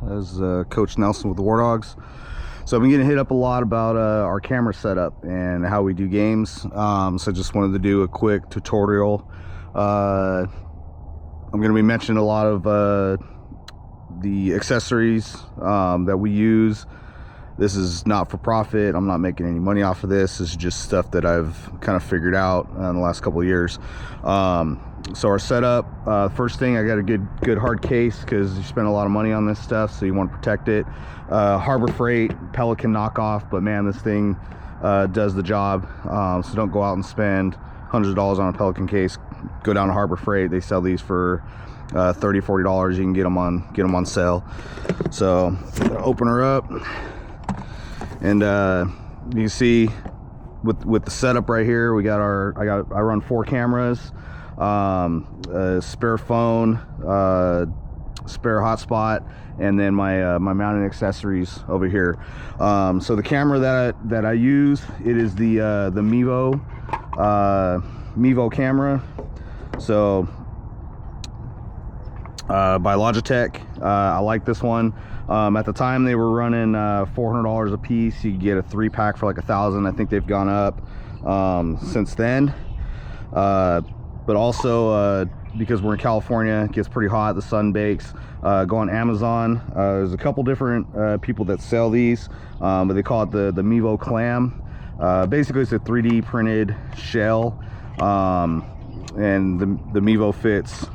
as Coach Nelson with the War Dogs. So I've been getting hit up a lot about our camera setup and how we do games. So I just wanted to do a quick tutorial. I'm going to be mentioning a lot of the accessories that we use. This is not for profit. I'm not making any money off of this. This is just stuff that I've kind of figured out in the last couple of years. So our setup, first thing, I got a good hard case because you spend a lot of money on this stuff, so you want to protect it. Harbor Freight Pelican knockoff, but man, this thing does the job. So don't go out and spend hundreds of dollars on a Pelican case. Go down to Harbor Freight. They sell these for $30–40. You can get them on sale. So open her up. And you can see with the setup right here, we got I run 4 cameras, a spare phone, spare hotspot, and then my mounting accessories over here. So the camera that I use, it is the Mevo camera. So by Logitech. I like this one. At the time they were running $400 a piece. You could get a 3-pack for like $1,000. I think they've gone up since then. But also because we're in California, it gets pretty hot, the sun bakes. Go on Amazon. There's a couple different people that sell these, but they call it the Mevo Clam. Basically it's a 3D printed shell, and the Mevo fits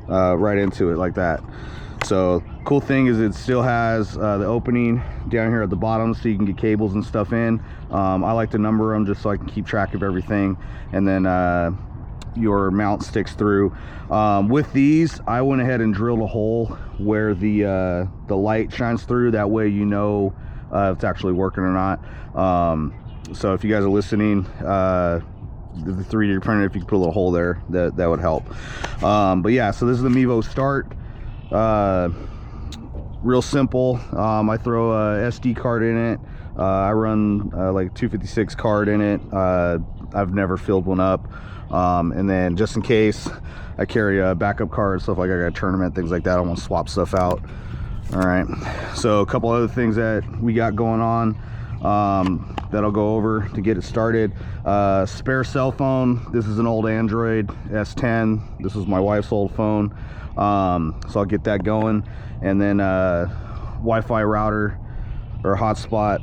right into it like that. So cool thing is it still has the opening down here at the bottom, so you can get cables and stuff in. I like to number them just so I can keep track of everything, and then your mount sticks through. With these, I went ahead and drilled a hole where the light shines through. That way you know if it's actually working or not. So if you guys are listening, the 3D printer, if you could put a little hole there, that would help. But yeah, so this is the Mevo Start. Real simple. I throw a SD card in it. I run like 256 card in it. I've never filled one up. And then just in case, I carry a backup card, stuff like I got a tournament, things like that. I want to swap stuff out. All right, so a couple other things that we got going on that I'll go over to get it started. Spare cell phone. This is an old Android S10. This was my wife's old phone. So I'll get that going. And then Wi-Fi router or hotspot.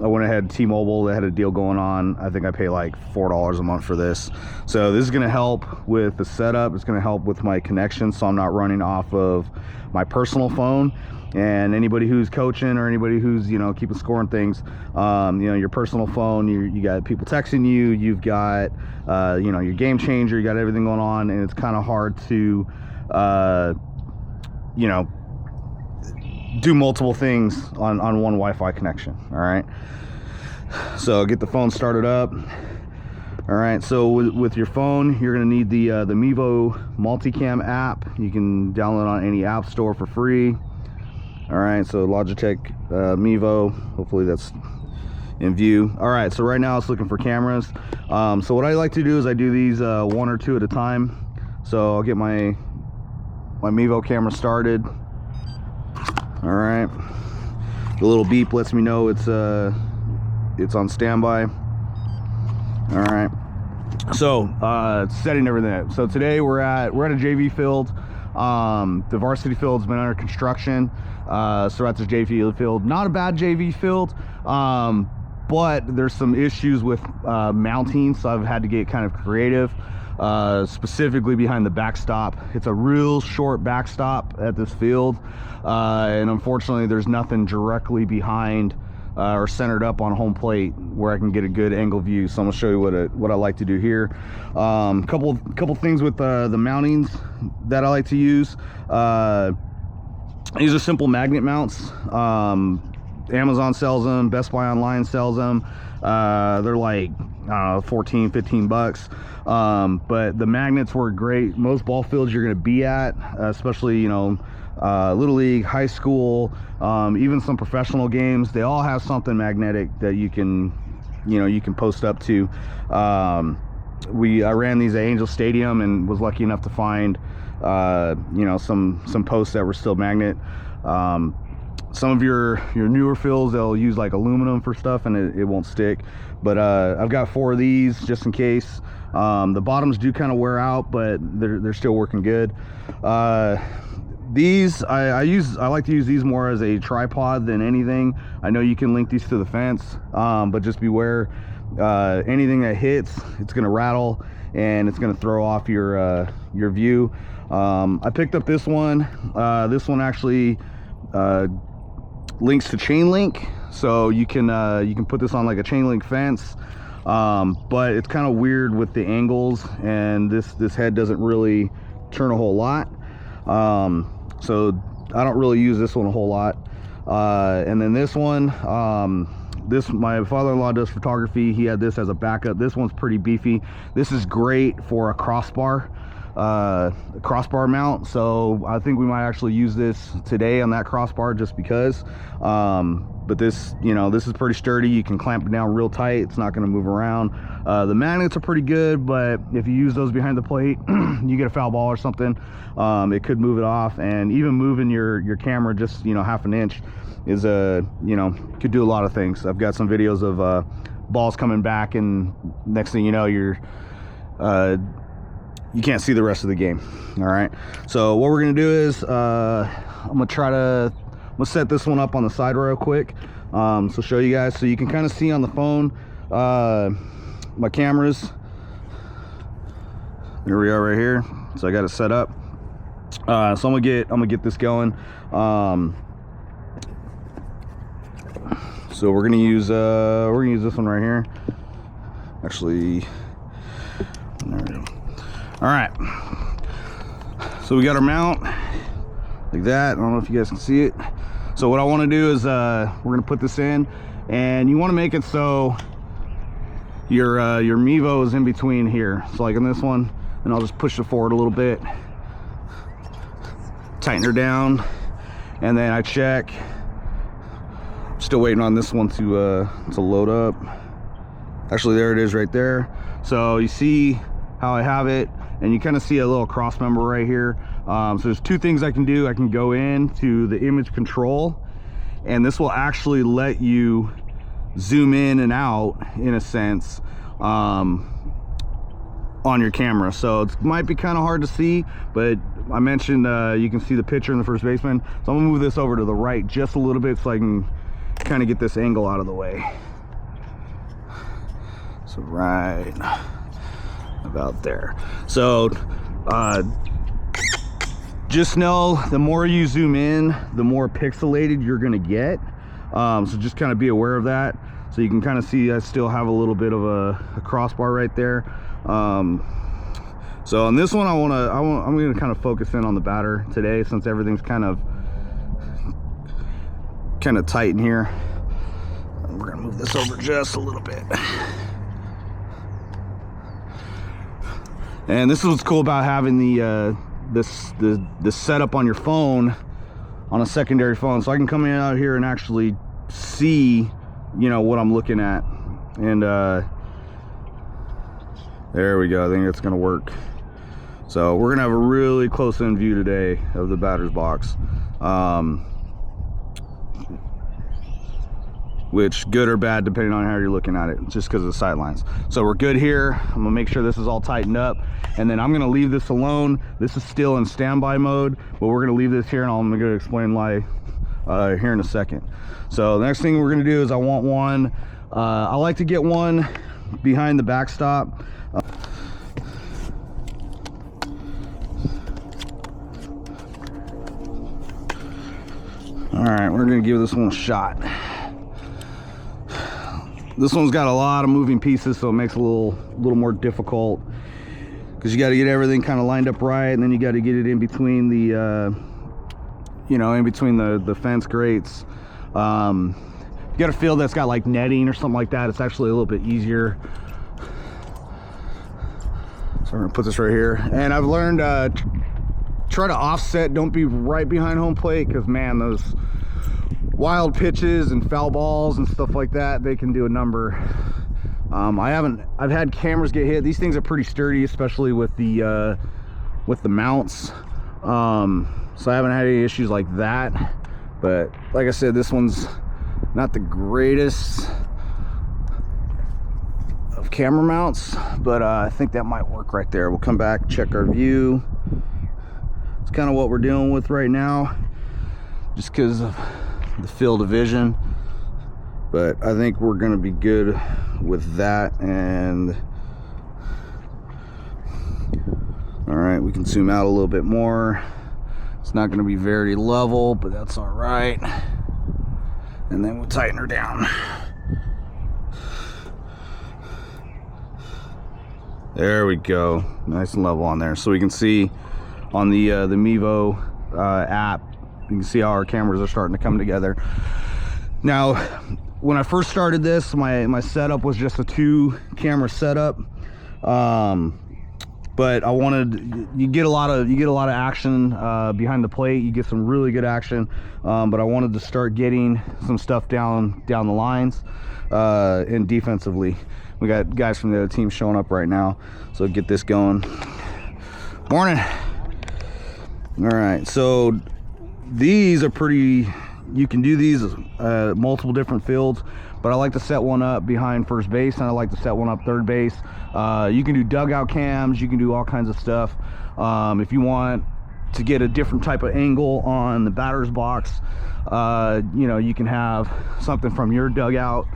I went ahead, T-Mobile, they had a deal going on. I think I pay like $4 a month for this. So this is going to help with the setup. It's going to help with my connection, so I'm not running off of my personal phone. And anybody who's coaching or anybody who's, you know, keeping score and things, you know, your personal phone, you got people texting you, you've got, you know, your game changer, you got everything going on, and it's kind of hard to, you know, do multiple things on one Wi-Fi connection. All right, so get the phone started up. All right, so with your phone, you're going to need the Mevo Multicam app. You can download on any app store for free. All right, so Logitech Mevo, hopefully that's in view. All right, so right now it's looking for cameras. So what I like to do is I do these 1 or 2 at a time. So I'll get my Mevo camera started. All right, the little beep lets me know it's on standby. All right, so setting everything up. So today we're at a JV field. The varsity field's been under construction, so we're at this JV field. Not a bad JV field, but there's some issues with mounting, so I've had to get kind of creative, specifically behind the backstop. It's a real short backstop at this field, and unfortunately there's nothing directly behind or centered up on home plate where I can get a good angle view. So I'm gonna show you what I like to do here. Couple things with the mountings that I like to use. These are simple magnet mounts. Amazon sells them, Best Buy online sells them. They're like, I don't know, 14, 15 bucks. But the magnets work great. Most ball fields you're gonna be at, especially, you know, Little League, high school, even some professional games, they all have something magnetic that you can post up to. I ran these at Angel Stadium and was lucky enough to find you know, some posts that were still magnet. Some of your newer fills, they'll use like aluminum for stuff and it won't stick. But I've got 4 of these just in case. The bottoms do kind of wear out, but they're still working good. These I like to use these more as a tripod than anything. I know you can link these to the fence, but just beware, anything that hits, it's gonna rattle and it's gonna throw off your view. I picked up this one. This one actually links to chain link, so you can put this on like a chain link fence, but it's kind of weird with the angles, and this head doesn't really turn a whole lot, so I don't really use this one a whole lot. And then this one, my father-in-law does photography. He had this as a backup. This one's pretty beefy. This is great for a crossbar mount, so I think we might actually use this today on that crossbar just because. But this, this is pretty sturdy. You can clamp it down real tight. It's not going to move around. The magnets are pretty good, but if you use those behind the plate, you get a foul ball or something, it could move it off. And even moving your camera just half an inch is could do a lot of things. I've got some videos of balls coming back, and next thing you know, you can't see the rest of the game. All right, so what we're gonna do is I'm gonna set this one up on the side real quick, so show you guys, so you can kind of see on the phone my cameras. Here we are right here. So I got it set up. So I'm gonna get this going. So we're gonna use this one right here. Actually, there we go. All right, so we got our mount like that. I don't know if you guys can see it. So what I want to do is we're gonna put this in, and you want to make it so your Mevo is in between here. So like in this one, and I'll just push it forward a little bit, tighten her down, and then I check. Still waiting on this one to load up. Actually, there it is right there. So you see how I have it, and you kind of see a little cross member right here. So there's 2 things I can do. I can go into the image control, and this will actually let you zoom in and out, in a sense, on your camera. So it might be kind of hard to see, but I mentioned you can see the picture in the first baseman. So I'm gonna move this over to the right just a little bit so I can kind of get this angle out of the way. So right about there. So just know, the more you zoom in, the more pixelated you're gonna get. So just kind of be aware of that. So you can kind of see I still have a little bit of a crossbar right there. So on this one, I'm gonna kind of focus in on the batter today, since everything's kind of tight in here. We're gonna move this over just a little bit. And this is what's cool about having the setup on your phone, on a secondary phone. So I can come in out here and actually see, what I'm looking at. And there we go. I think it's gonna work. So we're gonna have a really close in view today of the batter's box. Which, good or bad, depending on how you're looking at it, just because of the sight lines. So we're good here. I'm gonna make sure this is all tightened up, and then I'm gonna leave this alone. This is still in standby mode, but we're gonna leave this here, and I'm gonna explain why here in a second. So the next thing we're gonna do is I want one, I like to get one behind the backstop. All right, we're gonna give this one a shot. This one's got a lot of moving pieces, so it makes it a little more difficult, because you got to get everything kind of lined up right, and then you got to get it in between the the fence grates. You got a field that's got like netting or something like that, it's actually a little bit easier. So we're gonna put this right here, and I've learned try to offset, don't be right behind home plate, because man, those wild pitches and foul balls and stuff like that, they can do a number. I've had cameras get hit. These things are pretty sturdy, especially with the mounts. So I haven't had any issues like that. But like I said, this one's not the greatest of camera mounts, but I think that might work right there. We'll come back, check our view. It's kind of what we're dealing with right now, just because of the field of vision. But I think we're going to be good with that. And all right, we can zoom out a little bit more. It's not going to be very level, but that's all right. And then we'll tighten her down. There we go, nice and level on there. So we can see on the Mevo app, you can see how our cameras are starting to come together. Now, when I first started this, my setup was just a 2-camera setup, but I wanted, you get a lot of action behind the plate. You get some really good action, but I wanted to start getting some stuff down the lines and defensively. We got guys from the other team showing up right now, so get this going. Morning. All right, so these are pretty, you can do these multiple different fields, but I like to set one up behind first base, and I like to set one up third base. You can do dugout cams, you can do all kinds of stuff. If you want to get a different type of angle on the batter's box, you know, you can have something from your dugout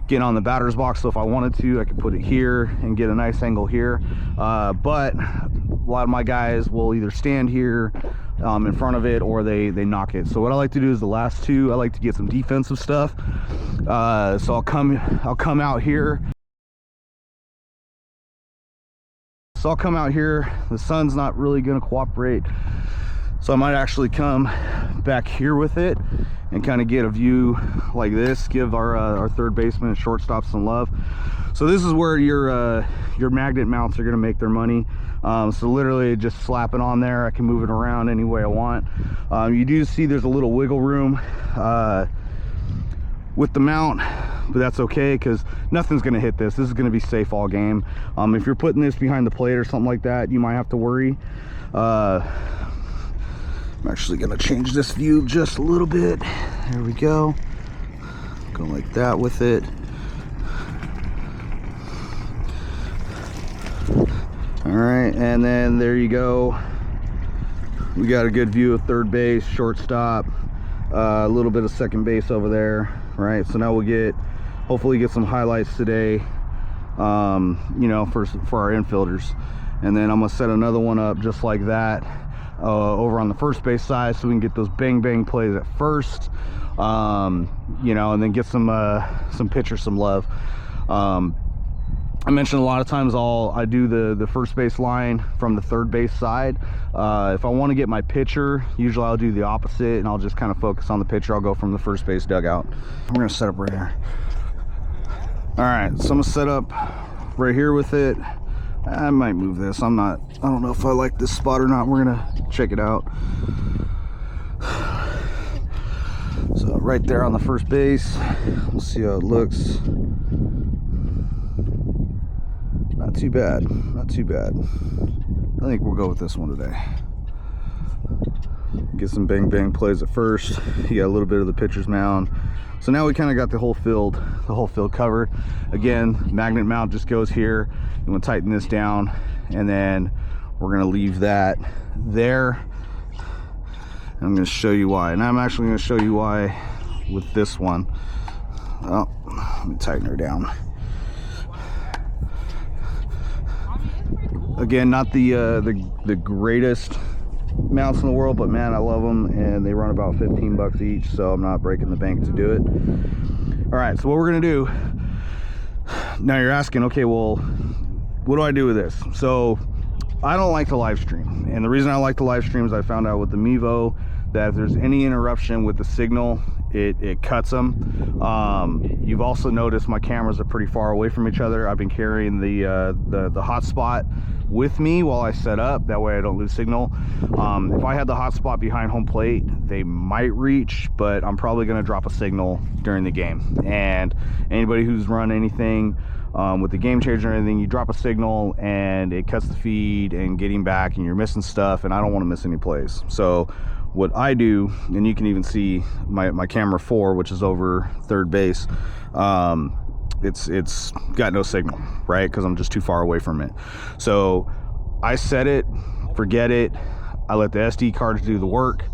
get on the batter's box. So if I wanted to, I could put it here and get a nice angle here, but a lot of my guys will either stand here in front of it, or they knock it. So what I like to do is the last two, I like to get some defensive stuff. So I'll come out here. The sun's not really going to cooperate, so I might actually come back here with it and kind of get a view like this, give our third baseman and shortstop some love. So this is where your magnet mounts are going to make their money. So literally just slap it on there. I can move it around any way I want. You do see there's a little wiggle room with the mount, but that's okay because nothing's going to hit this. This is going to be safe all game. If you're putting this behind the plate or something like that, you might have to worry. I'm actually going to change this view just a little bit. There we go. Go like that with it. All right, and then there you go. We got a good view of third base, shortstop, a little bit of second base over there. Right, so now we'll hopefully get some highlights today, you know, for our infielders. And then I'm gonna set another one up just like that over on the first base side, so we can get those bang bang plays at first, you know, and then get some pitchers some love. I mentioned a lot of times I do the first base line from the third base side. If I want to get my pitcher, usually I'll do the opposite, and I'll just kind of focus on the pitcher. I'll go from the first base dugout. I'm gonna set up right here. All right, so I'm gonna set up right here with it. I might move this. I don't know if I like this spot or not. We're gonna check it out. So right there on the first base, we'll see how it looks. Not too bad, not too bad. I think we'll go with this one today. Get some bang bang plays at first. You got a little bit of the pitcher's mound. So now we kind of got the whole field covered. Again, magnet mount just goes here. You want to tighten this down, and then we're going to leave that there. I'm going to show you why, and I'm actually going to show you why with this one. Oh, let me tighten her down. Again, not the greatest mounts in the world, but man, I love them, and they run about 15 bucks each, so I'm not breaking the bank to do it. All right, so what we're gonna do now, you're asking, okay, well, what do I do with this? So I don't like to live stream, and the reason I like to live stream is I found out with the Mevo that if there's any interruption with the signal, it cuts them. You've also noticed my cameras are pretty far away from each other. I've been carrying the hotspot with me while I set up, that way I don't lose signal. If I had the hotspot behind home plate, they might reach, but I'm probably going to drop a signal during the game. And anybody who's run anything with the game changer or anything, you drop a signal and it cuts the feed and getting back, and you're missing stuff, and I don't want to miss any plays. So what I do, and you can even see my camera 4, which is over third base, it's got no signal, right? Because I'm just too far away from it. So I set it, forget it. I let the SD cards do the work.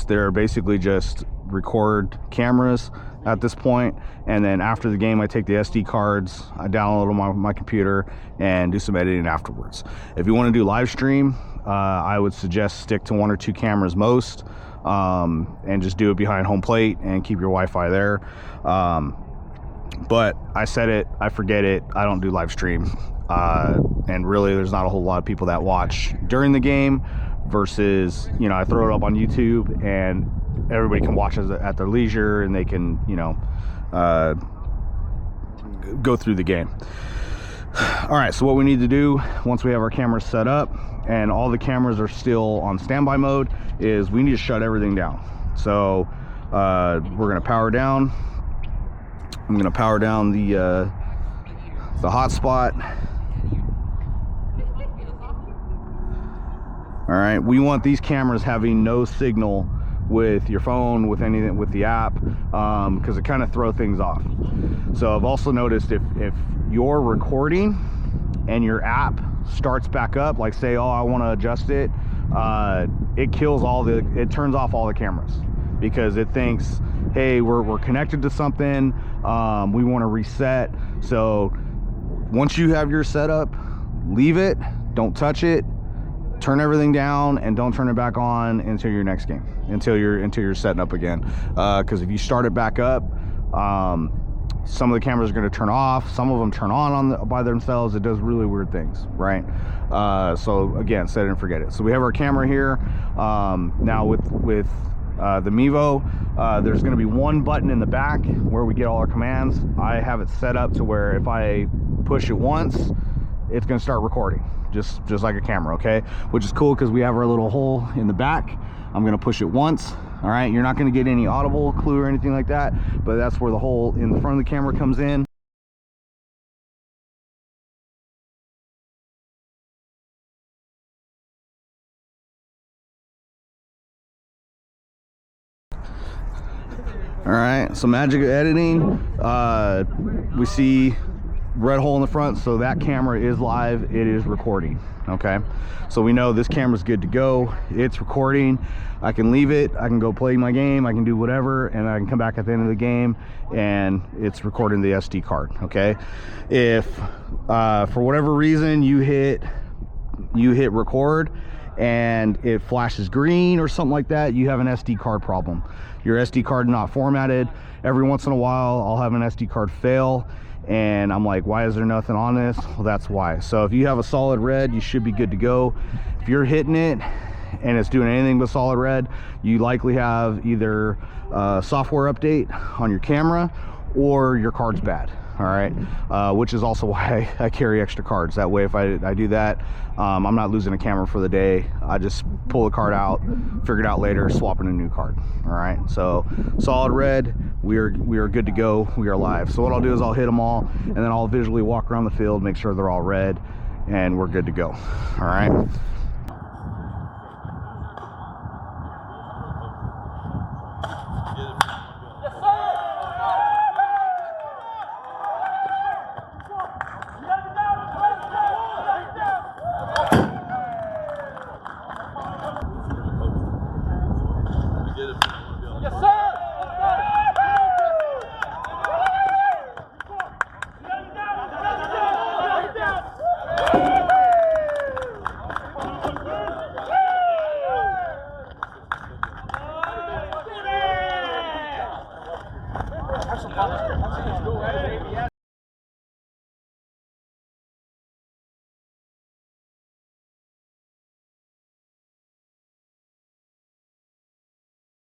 They're basically just record cameras at this point, and then after the game I take the SD cards, I download them on my computer and do some editing afterwards. If you want to do live stream, I would suggest stick to 1 or 2 cameras most, and just do it behind home plate and keep your Wi-Fi there. But I set it, I forget it, I don't do live stream, and really there's not a whole lot of people that watch during the game versus, you know, I throw it up on YouTube and everybody can watch it at their leisure, and they can, you know, go through the game. All right, so what we need to do once we have our cameras set up and all the cameras are still on standby mode is we need to shut everything down. So we're gonna power down. I'm gonna power down the hotspot. All right, we want these cameras having no signal with your phone, with anything, with the app, because it kind of throw things off. So I've also noticed if you're recording and your app starts back up, like say, oh, I want to adjust it, it turns off all the cameras because it thinks, hey, we're connected to something, we want to reset. So once you have your setup, leave it, don't touch it, turn everything down, and don't turn it back on until your next game, until you're setting up again, because if you start it back up, some of the cameras are going to turn off, some of them turn on by themselves. It does really weird things, right? So again, set it and forget it. So we have our camera here. Now with the Mevo, there's going to be one button in the back where we get all our commands. I have it set up to where if I push it once, it's going to start recording, just like a camera, okay? Which is cool because we have our little hole in the back. I'm going to push it once. All right, you're not going to get any audible clue or anything like that, but that's where the hole in the front of the camera comes in. All right, so magic of editing. We see red hole in the front, so that camera is live, it is recording. Okay, so we know this camera's good to go, it's recording. I can leave it, I can go play my game, I can do whatever, and I can come back at the end of the game and it's recording the SD card. Okay, if for whatever reason you hit record and it flashes green or something like that, you have an SD card problem. Your SD card not formatted. Every once in a while I'll have an SD card fail and I'm like, why is there nothing on this? Well, that's why. So if you have a solid red, you should be good to go. If you're hitting it and it's doing anything but solid red, you likely have either a software update on your camera or your card's bad. All right, which is also why I carry extra cards. That way if I do that, I'm not losing a camera for the day. I just pull the card out, figure it out later, swap in a new card. All right, so solid red, we are good to go, we are live. So what I'll do is I'll hit them all and then I'll visually walk around the field, make sure they're all red, and we're good to go. All right.